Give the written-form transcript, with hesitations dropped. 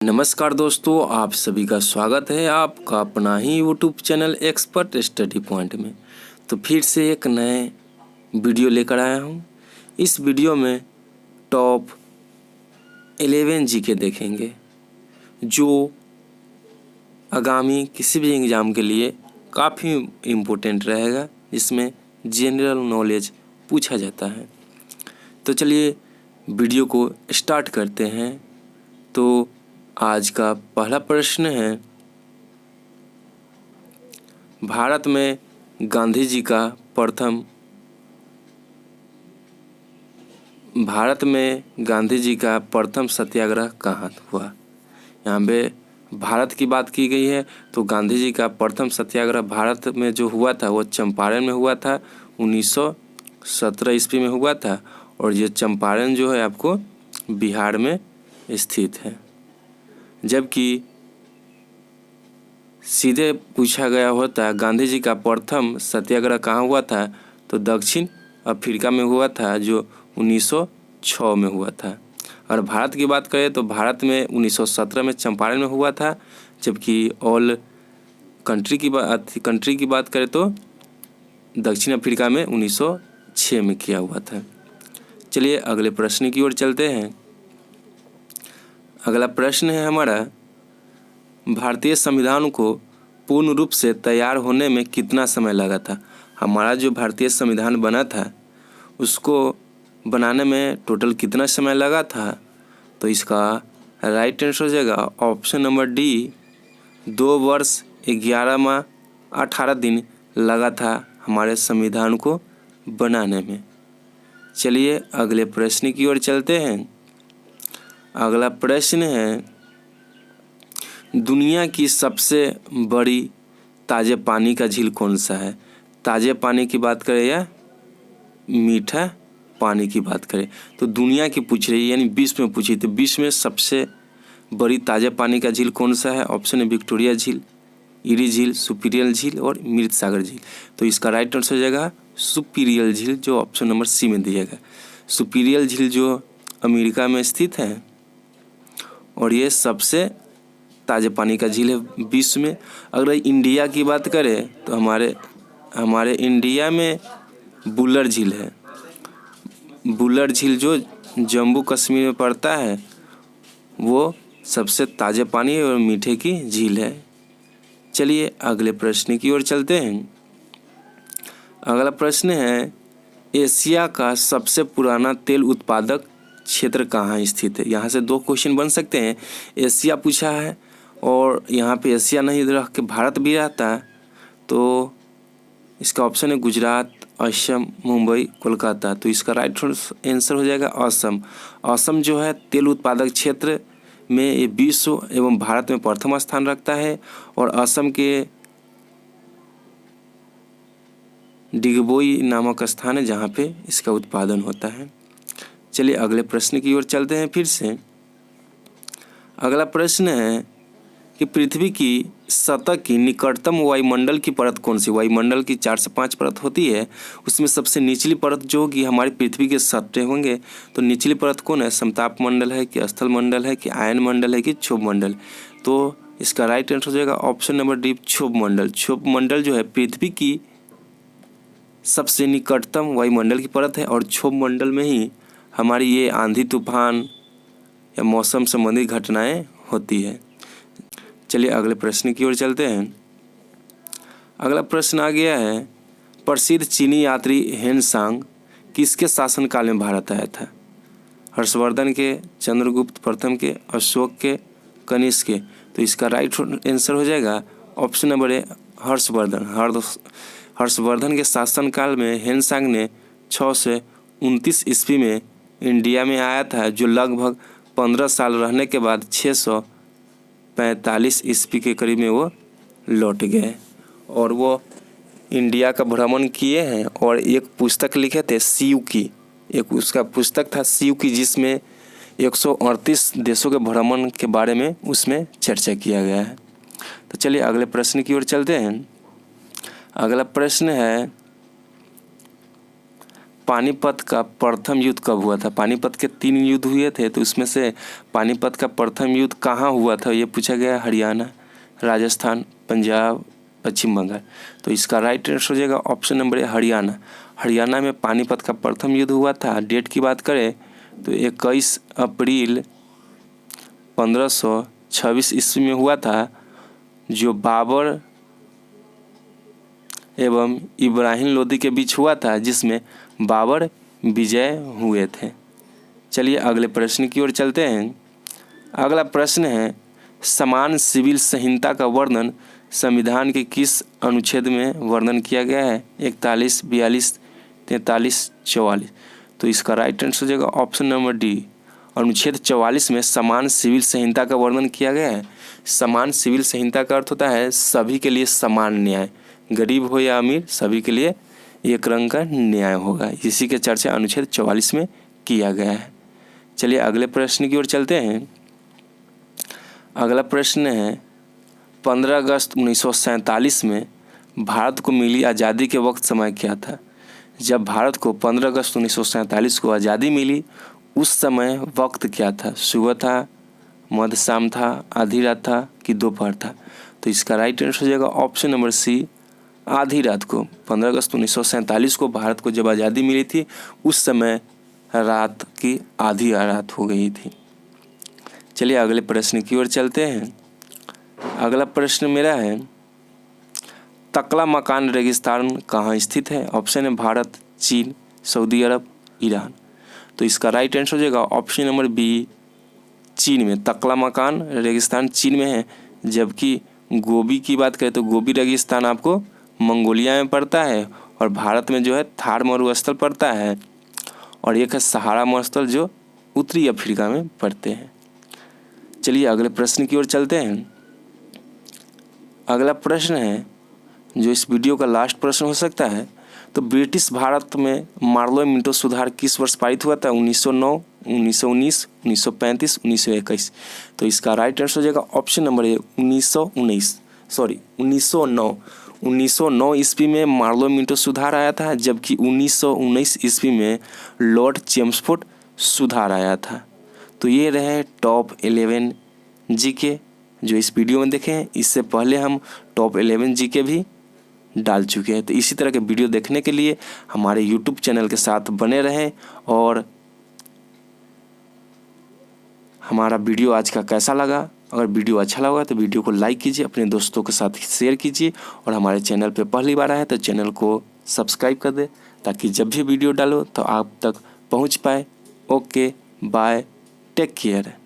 नमस्कार दोस्तों, आप सभी का स्वागत है आपका अपना ही YouTube channel expert study point में। तो फिर से एक नए वीडियो लेकर आया हूँ। इस वीडियो में टॉप 11 जीके देखेंगे जो आगामी किसी भी एग्ज़ाम के लिए काफ़ी इम्पोर्टेंट रहेगा, जिसमें जनरल नॉलेज पूछा जाता है। तो चलिए वीडियो को स्टार्ट करते हैं। तो आज का पहला प्रश्न है, भारत में गांधी जी का प्रथम सत्याग्रह कहाँ हुआ। यहाँ पे भारत की बात की गई है, तो गांधी जी का प्रथम सत्याग्रह भारत में जो हुआ था वो चंपारण में हुआ था, 1917 ईस्वी में हुआ था। और ये चंपारण जो है आपको बिहार में स्थित है। जबकि सीधे पूछा गया होता गांधी जी का प्रथम सत्याग्रह कहाँ हुआ था, तो दक्षिण अफ्रीका में हुआ था, जो 1906 में हुआ था। और भारत की बात करें तो भारत में 1917 में चंपारण में हुआ था। जबकि ऑल कंट्री की बात करें तो दक्षिण अफ्रीका में 1906 में किया हुआ था। चलिए अगले प्रश्न की ओर चलते हैं। अगला प्रश्न है हमारा, भारतीय संविधान को पूर्ण रूप से तैयार होने में कितना समय लगा था। हमारा जो भारतीय संविधान बना था उसको बनाने में टोटल कितना समय लगा था, तो इसका राइट आंसर हो जाएगा ऑप्शन नंबर डी, 2 वर्ष 11 माह 18 दिन लगा था हमारे संविधान को बनाने में। चलिए अगले प्रश्न की ओर चलते हैं। अगला प्रश्न है, दुनिया की सबसे बड़ी ताज़े पानी का झील कौन सा है। ताज़े पानी की बात करें या मीठा पानी की बात करें, तो दुनिया की पूछ रही है, यानी विश्व में पूछी, तो विश्व में सबसे बड़ी ताज़े पानी का झील कौन सा है। ऑप्शन है विक्टोरिया झील, इरी झील, सुपीरियल झील और मृत सागर झील। तो इसका राइट आंसर हो जाएगा सुपीरियल झील, जो ऑप्शन नंबर सी में दिया गया। सुपीरियल झील जो अमेरिका में स्थित है और ये सबसे ताज़े पानी का झील है विश्व में। अगर इंडिया की बात करें तो हमारे इंडिया में बुलर झील है। बुलर झील जो जम्मू कश्मीर में पड़ता है वो सबसे ताज़े पानी और मीठे की झील है। चलिए अगले प्रश्न की ओर चलते हैं। अगला प्रश्न है, एशिया का सबसे पुराना तेल उत्पादक क्षेत्र कहाँ स्थित है। यहाँ से 2 क्वेश्चन बन सकते हैं। एशिया पूछा है और यहाँ पे एशिया नहीं रह के भारत भी रहता है, तो इसका ऑप्शन है गुजरात, असम, मुंबई, कोलकाता। तो इसका राइट आंसर हो जाएगा असम। असम जो है तेल उत्पादक क्षेत्र में ये विश्व एवं भारत में प्रथम स्थान रखता है और असम के डिगबोई नामक स्थान है जहाँ पे इसका उत्पादन होता है। चलिए अगले प्रश्न की ओर चलते हैं फिर से। अगला प्रश्न है कि पृथ्वी की सतह की निकटतम वायुमंडल की परत कौन सी। वायुमंडल की 4 से 5 परत होती है, उसमें सबसे निचली परत जो होगी हमारी पृथ्वी के सतह होंगे, तो निचली परत कौन है। समताप मंडल है कि स्थल मंडल है कि आयन मंडल है कि क्षोभ मंडल। तो इसका राइट आंसर हो जाएगा ऑप्शन नंबर डी, क्षोभ मंडल। क्षोभ मंडल जो है पृथ्वी की सबसे निकटतम वायुमंडल की परत है और क्षोभ मंडल में ही हमारी ये आंधी तूफान या मौसम संबंधी घटनाएं होती है। चलिए अगले प्रश्न की ओर चलते हैं। अगला प्रश्न आ गया है, प्रसिद्ध चीनी यात्री हेनसांग किसके शासनकाल में भारत आया था। हर्षवर्धन के, चंद्रगुप्त प्रथम के, अशोक के, कनिष्क के। तो इसका राइट आंसर हो जाएगा option number A, Harshvardhan. Harshvardhan के शासनकाल में हेनसांग ने 6 से 29 ईस्वी में इंडिया में आया था, जो लगभग 15 साल रहने के बाद 645 ईस्वी के करीब में वो लौट गए और वो इंडिया का भ्रमण किए हैं और एक पुस्तक लिखे थे शिव की। एक उसका पुस्तक था शिव की, जिसमें 138 देशों के भ्रमण के बारे में उसमें चर्चा किया गया है। तो चलिए अगले प्रश्न की ओर चलते हैं। अगला प्रश्न है, पानीपत का प्रथम युद्ध कब हुआ था? पानीपत के 3 युद्ध हुए थे, तो उसमें से पानीपत का प्रथम युद्ध कहाँ हुआ था ये पूछा गया। हरियाणा, राजस्थान, पंजाब, पश्चिम बंगाल। तो इसका राइट आंसर हो जाएगा option number A Haryana. Haryana में पानीपत का प्रथम युद्ध हुआ था। डेट की बात करें तो 21 अप्रैल 1526 ईस्वी में हुआ था, जो बाबर एवं इब्राहिम लोदी के बीच हुआ था, जिसमें बाबर विजय हुए थे। चलिए अगले प्रश्न की ओर चलते हैं। अगला प्रश्न है, समान सिविल संहिता का वर्णन संविधान के किस अनुच्छेद में वर्णन किया गया है? 41, 42, 43, 44। तो इसका राइट आंसर हो जाएगा ऑप्शन नंबर डी। अनुच्छेद 44 में समान सिविल संहिता का वर्णन किया गया है। समान सिविल संहिता का अर्थ होता है सभी के लिए समान न्याय, गरीब हो या अमीर सभी के लिए एक रंग का न्याय होगा। इसी के चर्चा अनुच्छेद 44 में किया गया है। चलिए अगले प्रश्न की ओर चलते हैं। अगला प्रश्न है, 15 अगस्त 1947 में भारत को मिली आज़ादी के वक्त समय क्या था? जब भारत को 15 अगस्त 1947 को आज़ादी मिली उस समय वक्त क्या था? सुबह था, मध्य शाम था, आधी रात था कि दोपहर था? तो इसका राइट आंसर हो जाएगा ऑप्शन नंबर सी, आधी रात को। 15 अगस्त 1947 को भारत को जब आज़ादी मिली थी उस समय रात की आधी रात हो गई थी। चलिए अगले प्रश्न की ओर चलते हैं। अगला प्रश्न मेरा है, तकला मकान रेगिस्तान कहाँ स्थित है? ऑप्शन है भारत, चीन, सऊदी अरब, ईरान। तो इसका राइट आंसर हो जाएगा ऑप्शन नंबर बी, चीन में। तकला मकान रेगिस्तान चीन में है। जबकि गोबी की बात करें तो गोबी रेगिस्तान आपको मंगोलिया में पड़ता है, और भारत में जो है थार मरुस्थल पड़ता है, और एक है सहारा मरुस्थल जो उत्तरी अफ्रीका में पड़ते हैं। चलिए अगले प्रश्न की ओर चलते हैं। अगला प्रश्न है जो इस वीडियो का लास्ट प्रश्न हो सकता है, तो ब्रिटिश भारत में मार्लो मिंटो सुधार किस वर्ष पारित हुआ था? 1909, 1919, 1935, 1921। तो इसका राइट आंसर हो जाएगा ऑप्शन नंबर ए, 1909। 1909 ईस्वी में मार्लो मिंटो सुधार आया था, जबकि 1919 ईस्वी में लॉर्ड चेम्सफोर्ड सुधार आया था। तो ये रहे टॉप 11 जीके जो इस वीडियो में देखे हैं। इससे पहले हम टॉप 11 जीके भी डाल चुके हैं। तो इसी तरह के वीडियो देखने के लिए हमारे YouTube चैनल के साथ बने रहें। और हमारा वीडियो आज का कैसा लगा? अगर वीडियो अच्छा लगा तो वीडियो को लाइक कीजिए, अपने दोस्तों के साथ शेयर कीजिए, और हमारे चैनल पे पहली बार आए तो चैनल को सब्सक्राइब कर दें, ताकि जब भी वीडियो डालो तो आप तक पहुंच पाए। Okay, bye, take care.